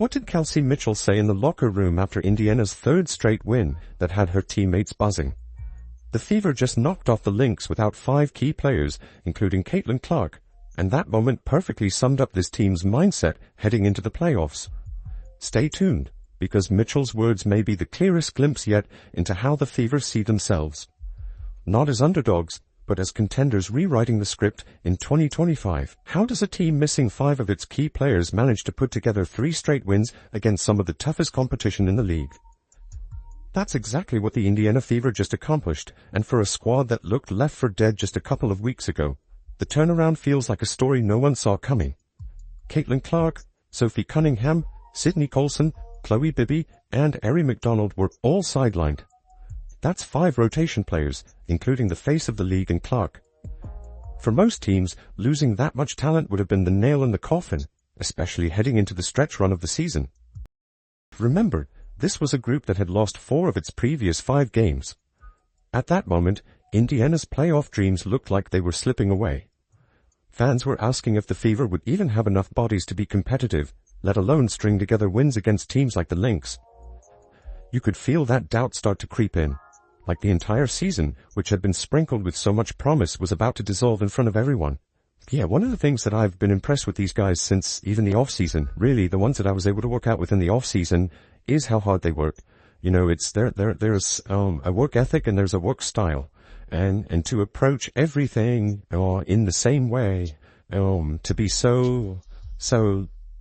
What did Kelsey Mitchell say in the locker room after Indiana's third straight win that had her teammates buzzing? The Fever just knocked off the Lynx without 5 key players, including Caitlin Clark, and that moment perfectly summed up this team's mindset heading into the playoffs. Stay tuned, because Mitchell's words may be the clearest glimpse yet into how the Fever see themselves. Not as underdogs, but as contenders rewriting the script in 2025. How does a team missing 5 of its key players manage to put together 3 straight wins against some of the toughest competition in the league? That's exactly what the Indiana Fever just accomplished, and for a squad that looked left for dead just a couple of weeks ago, the turnaround feels like a story no one saw coming. Caitlin Clark, Sophie Cunningham, Sydney Colson, Chloe Bibby, and Eri McDonald were all sidelined. That's 5 rotation players, including the face of the league in Clark. For most teams, losing that much talent would have been the nail in the coffin, especially heading into the stretch run of the season. Remember, this was a group that had lost 4 of its previous 5 games. At that moment, Indiana's playoff dreams looked like they were slipping away. Fans were asking if the Fever would even have enough bodies to be competitive, let alone string together wins against teams like the Lynx. You could feel that doubt start to creep in, like the entire season, which had been sprinkled with so much promise, was about to dissolve in front of everyone. Yeah, one of the things that I've been impressed with these guys since even the off-season, really the ones that I was able to work out within the off-season, is how hard they work. You know, there's a work ethic and there's a work style, and to approach everything in the same way, to be so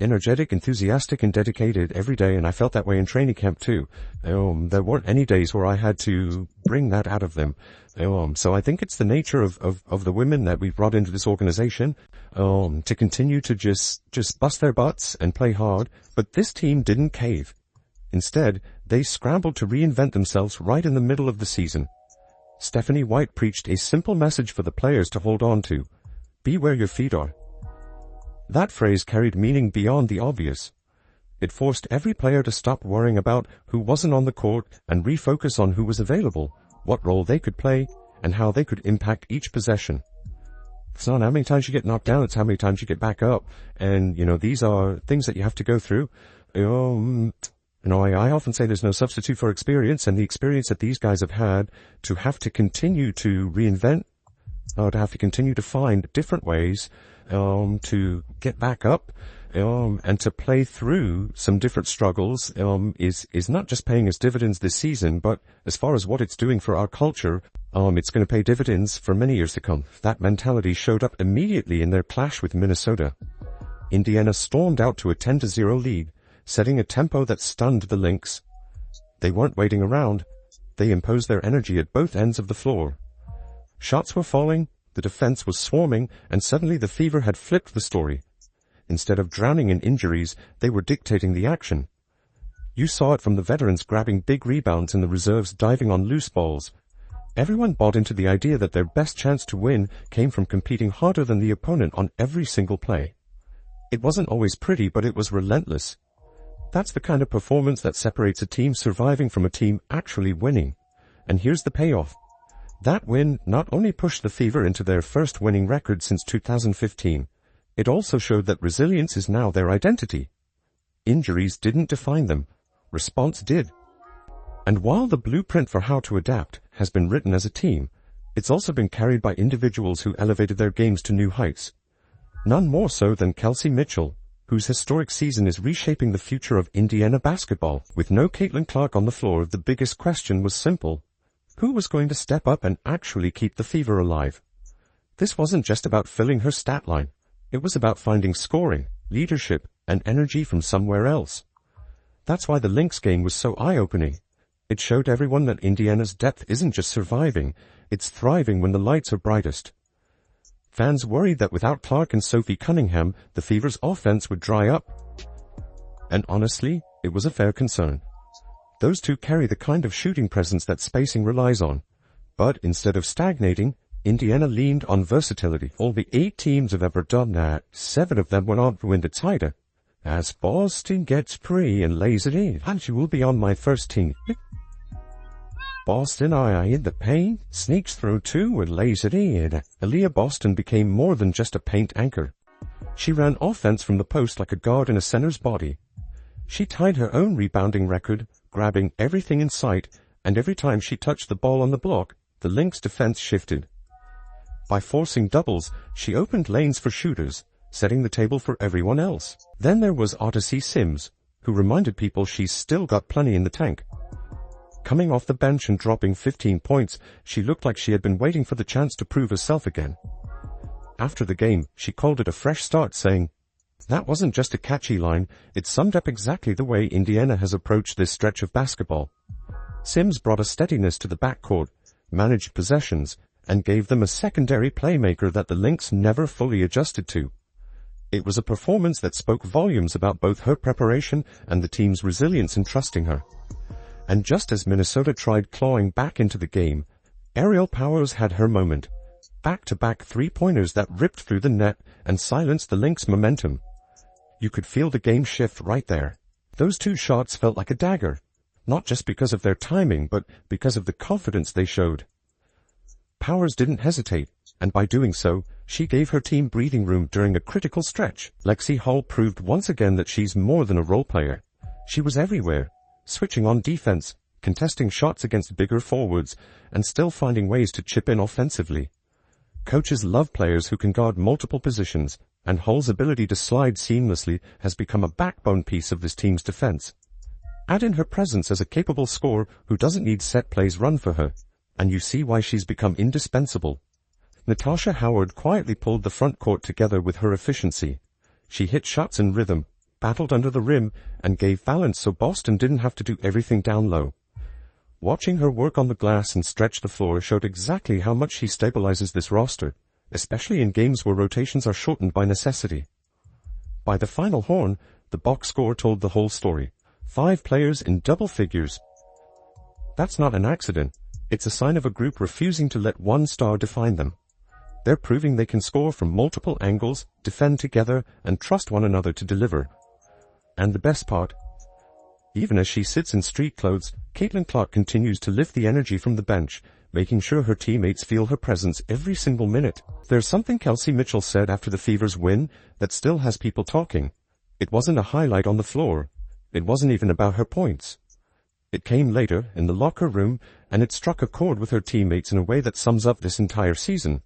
energetic, enthusiastic, and dedicated every day, and I felt that way in training camp too. There weren't any days where I had to bring that out of them. So I think it's the nature of the women that we've brought into this organization, to continue to just bust their butts and play hard. But this team didn't cave. Instead, they scrambled to reinvent themselves right in the middle of the season. Stephanie White preached a simple message for the players to hold on to: be where your feet are. That phrase carried meaning beyond the obvious. It forced every player to stop worrying about who wasn't on the court and refocus on who was available, what role they could play, and how they could impact each possession. It's not how many times you get knocked down, it's how many times you get back up. And, these are things that you have to go through. I often say there's no substitute for experience, and the experience that these guys have had to have to continue to reinvent, to have to continue to find different ways to get back up, and to play through some different struggles, is not just paying us dividends this season, but as far as what it's doing for our culture, it's going to pay dividends for many years to come. That mentality showed up immediately in their clash with Minnesota. Indiana stormed out to a 10-0 lead, setting a tempo that stunned the Lynx. They weren't waiting around. They imposed their energy at both ends of the floor. Shots were falling, the defense was swarming, and suddenly the Fever had flipped the story. Instead of drowning in injuries, they were dictating the action. You saw it from the veterans grabbing big rebounds and the reserves diving on loose balls. Everyone bought into the idea that their best chance to win came from competing harder than the opponent on every single play. It wasn't always pretty, but it was relentless. That's the kind of performance that separates a team surviving from a team actually winning. And here's the payoff. That win not only pushed the Fever into their first winning record since 2015, it also showed that resilience is now their identity. Injuries didn't define them. Response did. And while the blueprint for how to adapt has been written as a team, it's also been carried by individuals who elevated their games to new heights. None more so than Kelsey Mitchell, whose historic season is reshaping the future of Indiana basketball. With no Caitlin Clark on the floor, the biggest question was simple: who was going to step up and actually keep the Fever alive? This wasn't just about filling her stat line. It was about finding scoring, leadership, and energy from somewhere else. That's why the Lynx game was so eye-opening. It showed everyone that Indiana's depth isn't just surviving, it's thriving when the lights are brightest. Fans worried that without Clark and Sophie Cunningham, the Fever's offense would dry up. And honestly, it was a fair concern. Those two carry the kind of shooting presence that spacing relies on. But instead of stagnating, Indiana leaned on versatility. Only 8 teams have ever done that. 7 of them went on to win the title. As Boston gets free and lays it in, and you will be on my first team. Boston, I in the paint, sneaks through 2 and lays it in. Aaliyah Boston became more than just a paint anchor. She ran offense from the post like a guard in a center's body. She tied her own rebounding record, grabbing everything in sight, and every time she touched the ball on the block, the Lynx defense shifted. By forcing doubles, she opened lanes for shooters, setting the table for everyone else. Then there was Odyssey Sims, who reminded people she's still got plenty in the tank. Coming off the bench and dropping 15 points, she looked like she had been waiting for the chance to prove herself again. After the game, she called it a fresh start, saying, "That wasn't just a catchy line, it summed up exactly the way Indiana has approached this stretch of basketball." Sims brought a steadiness to the backcourt, managed possessions, and gave them a secondary playmaker that the Lynx never fully adjusted to. It was a performance that spoke volumes about both her preparation and the team's resilience in trusting her. And just as Minnesota tried clawing back into the game, Ariel Powers had her moment. Back-to-back three-pointers that ripped through the net and silenced the Lynx momentum. You could feel the game shift right there. Those two shots felt like a dagger, not just because of their timing, but because of the confidence they showed. Powers didn't hesitate, and by doing so, she gave her team breathing room during a critical stretch. Lexi Hall proved once again that she's more than a role player. She was everywhere, switching on defense, contesting shots against bigger forwards, and still finding ways to chip in offensively. Coaches love players who can guard multiple positions, and Hall's ability to slide seamlessly has become a backbone piece of this team's defense. Add in her presence as a capable scorer who doesn't need set plays run for her, and you see why she's become indispensable. Natasha Howard quietly pulled the front court together with her efficiency. She hit shots in rhythm, battled under the rim, and gave balance so Boston didn't have to do everything down low. Watching her work on the glass and stretch the floor showed exactly how much she stabilizes this roster, especially in games where rotations are shortened by necessity. By the final horn, the box score told the whole story. 5 players in double figures. That's not an accident. It's a sign of a group refusing to let one star define them. They're proving they can score from multiple angles, defend together, and trust one another to deliver. And the best part, even as she sits in street clothes, Caitlin Clark continues to lift the energy from the bench, making sure her teammates feel her presence every single minute. There's something Kelsey Mitchell said after the Fever's win that still has people talking. It wasn't a highlight on the floor. It wasn't even about her points. It came later, in the locker room, and it struck a chord with her teammates in a way that sums up this entire season.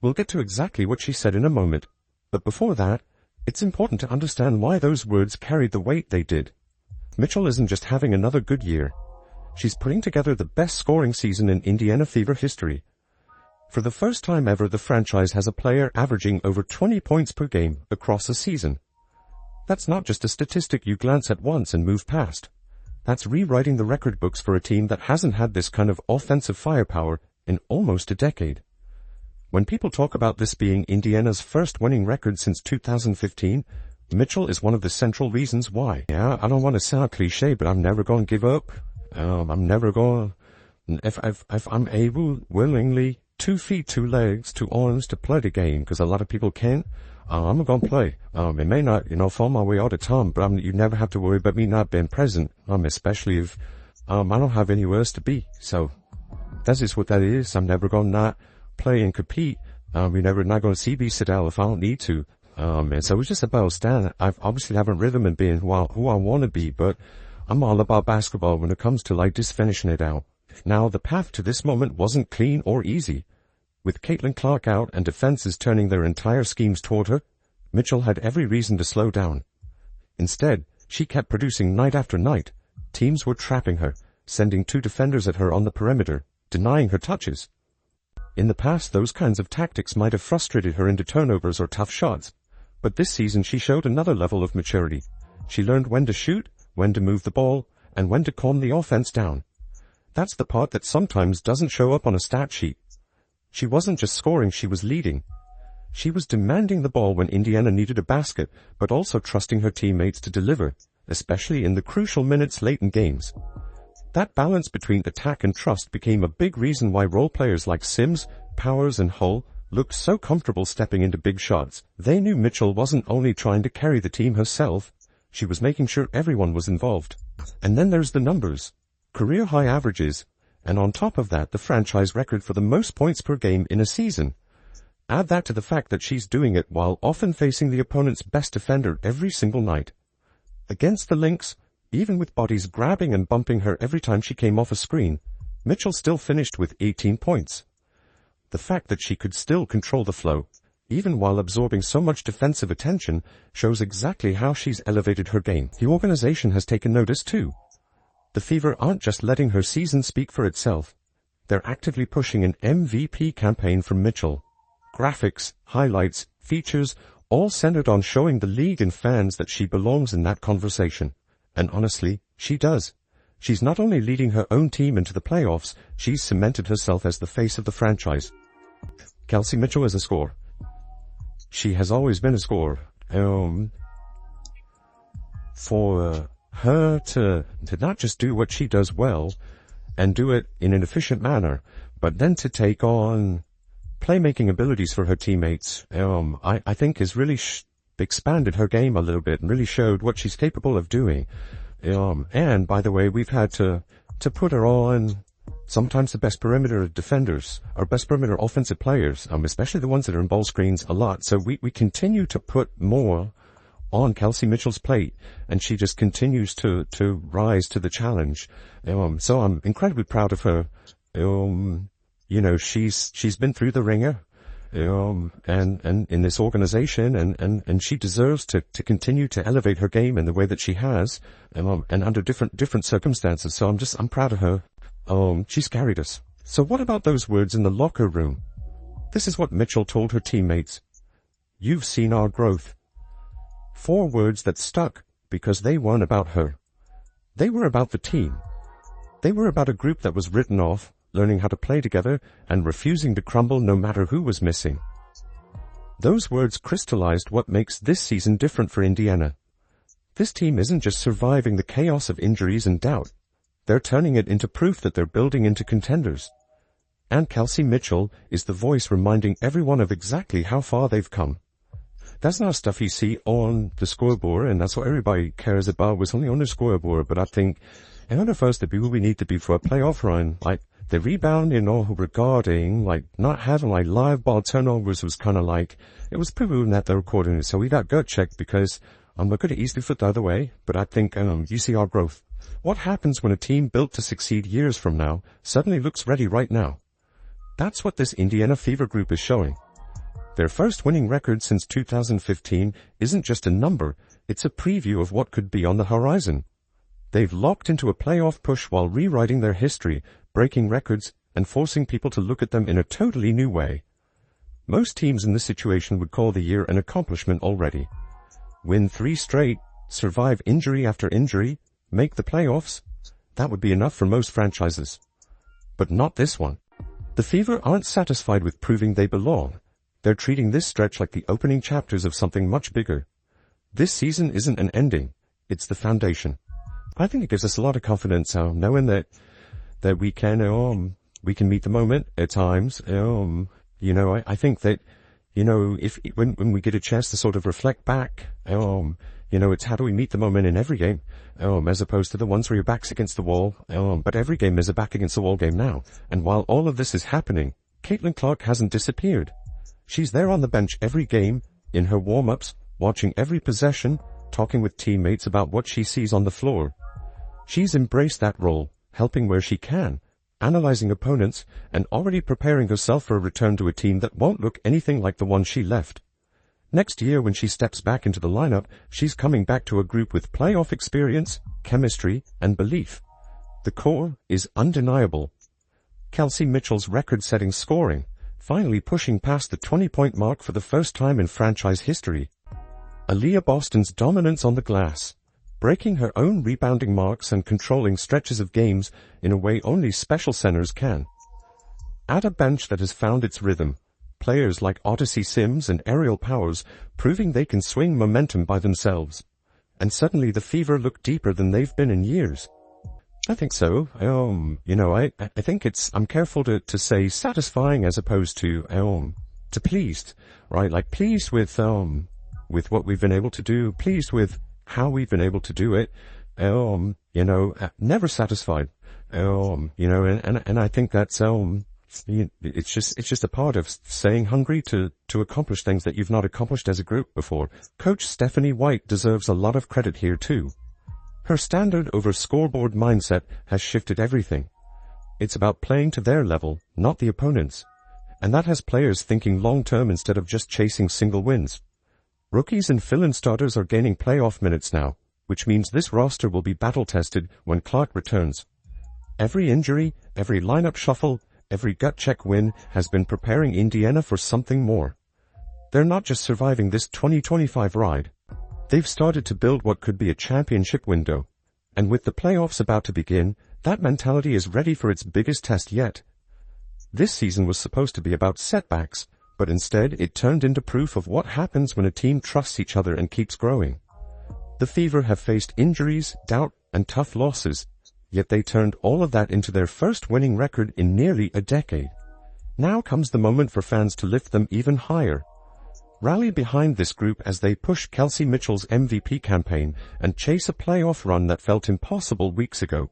We'll get to exactly what she said in a moment, but before that, it's important to understand why those words carried the weight they did. Mitchell isn't just having another good year. She's putting together the best scoring season in Indiana Fever history. For the first time ever, the franchise has a player averaging over 20 points per game across a season. That's not just a statistic you glance at once and move past. That's rewriting the record books for a team that hasn't had this kind of offensive firepower in almost a decade. When people talk about this being Indiana's first winning record since 2015, Mitchell is one of the central reasons why. Yeah, I don't want to sound cliche, but I'm never going to give up. I'm never going, if I'm able, willingly, 2 feet, 2 legs, 2 arms to play the game, because a lot of people can't, I'm going to play. It may not, fall my way all the time, but you never have to worry about me not being present, especially if, I don't have anywhere else to be. So, that's just what that is. I'm never going to not play and compete. You're never not going to see me sit out if I don't need to. And so it's just about staying. I've obviously having rhythm and being who I want to be, but I'm all about basketball when it comes to just finishing it out. Now, the path to this moment wasn't clean or easy. With Caitlin Clark out and defenses turning their entire schemes toward her, Mitchell had every reason to slow down. Instead, she kept producing night after night. Teams were trapping her, sending 2 defenders at her on the perimeter, denying her touches. In the past, those kinds of tactics might have frustrated her into turnovers or tough shots. But this season she showed another level of maturity. She learned when to shoot, when to move the ball, and when to calm the offense down. That's the part that sometimes doesn't show up on a stat sheet. She wasn't just scoring, she was leading. She was demanding the ball when Indiana needed a basket, but also trusting her teammates to deliver, especially in the crucial minutes late in games. That balance between attack and trust became a big reason why role players like Sims, Powers, and Hull looked so comfortable stepping into big shots. They knew Mitchell wasn't only trying to carry the team herself, she was making sure everyone was involved. And then there's the numbers. Career high averages, and on top of that, the franchise record for the most points per game in a season. Add that to the fact that she's doing it while often facing the opponent's best defender every single night. Against the Lynx, even with bodies grabbing and bumping her every time she came off a screen, Mitchell still finished with 18 points. The fact that she could still control the flow, even while absorbing so much defensive attention, shows exactly how she's elevated her game. The organization has taken notice too. The Fever aren't just letting her season speak for itself. They're actively pushing an MVP campaign from Mitchell. Graphics, highlights, features, all centered on showing the league and fans that she belongs in that conversation. And honestly, she does. She's not only leading her own team into the playoffs, she's cemented herself as the face of the franchise. Kelsey Mitchell is a scorer. She has always been a scorer. For her to not just do what she does well, and do it in an efficient manner, but then to take on playmaking abilities for her teammates, I think has really expanded her game a little bit and really showed what she's capable of doing. And by the way, we've had to put her on sometimes the best perimeter defenders, or best perimeter offensive players, especially the ones that are in ball screens a lot. So we continue to put more on Kelsey Mitchell's plate, and she just continues to rise to the challenge. So I'm incredibly proud of her. She's been through the ringer, and in this organization, and she deserves to continue to elevate her game in the way that she has, and under different circumstances. So I'm proud of her. She's carried us. So what about those words in the locker room? This is what Mitchell told her teammates. "You've seen our growth." 4 words that stuck because they weren't about her. They were about the team. They were about a group that was written off, learning how to play together, and refusing to crumble no matter who was missing. Those words crystallized what makes this season different for Indiana. This team isn't just surviving the chaos of injuries and doubt. They're turning it into proof that they're building into contenders. And Kelsey Mitchell is the voice reminding everyone of exactly how far they've come. That's not stuff you see on the scoreboard, and that's what everybody cares about, was only on the scoreboard. But I think in order for us to be who we need to be for a playoff run, like the rebound, regarding like not having like live ball turnovers was kind of like, it was proven that they're recording it. So we got gut checked because I'm not going to easily flip the other way, but I think you see our growth. What happens when a team built to succeed years from now suddenly looks ready right now? That's what this Indiana Fever group is showing. Their first winning record since 2015 isn't just a number, it's a preview of what could be on the horizon. They've locked into a playoff push while rewriting their history, breaking records, and forcing people to look at them in a totally new way. Most teams in this situation would call the year an accomplishment already. Win 3 straight, survive injury after injury, make the playoffs. That would be enough for most franchises. But not this one. The Fever aren't satisfied with proving they belong. They're treating this stretch like the opening chapters of something much bigger. This season isn't an ending, it's the foundation. I think it gives us a lot of confidence, knowing that we can meet the moment at times. I think that, when we get a chance to sort of reflect back, it's how do we meet the moment in every game, as opposed to the ones where your back's against the wall. But every game is a back against the wall game now. And while all of this is happening, Caitlin Clark hasn't disappeared. She's there on the bench every game, in her warm-ups, watching every possession, talking with teammates about what she sees on the floor. She's embraced that role, helping where she can, analyzing opponents, and already preparing herself for a return to a team that won't look anything like the one she left. Next year, when she steps back into the lineup, she's coming back to a group with playoff experience, chemistry, and belief. The core is undeniable. Kelsey Mitchell's record-setting scoring, finally pushing past the 20-point mark for the first time in franchise history. Aaliyah Boston's dominance on the glass, breaking her own rebounding marks and controlling stretches of games in a way only special centers can. Add a bench that has found its rhythm, players like Odyssey Sims and Aerial Powers proving they can swing momentum by themselves. And suddenly the Fever look deeper than they've been in years. I think so. I think I'm careful to say satisfying as opposed to pleased, right? Like pleased with what we've been able to do, pleased with how we've been able to do it, never satisfied, and I think that's, It's just a part of staying hungry to accomplish things that you've not accomplished as a group before. Coach Stephanie White deserves a lot of credit here too. Her standard over scoreboard mindset has shifted everything. It's about playing to their level, not the opponent's. And that has players thinking long-term instead of just chasing single wins. Rookies and fill-in starters are gaining playoff minutes now, which means this roster will be battle-tested when Clark returns. Every injury, every lineup shuffle, every gut-check win has been preparing Indiana for something more. They're not just surviving this 2025 ride. They've started to build what could be a championship window. And with the playoffs about to begin, that mentality is ready for its biggest test yet. This season was supposed to be about setbacks, but instead it turned into proof of what happens when a team trusts each other and keeps growing. The Fever have faced injuries, doubt, and tough losses, yet they turned all of that into their first winning record in nearly a decade. Now comes the moment for fans to lift them even higher. Rally behind this group as they push Kelsey Mitchell's MVP campaign and chase a playoff run that felt impossible weeks ago.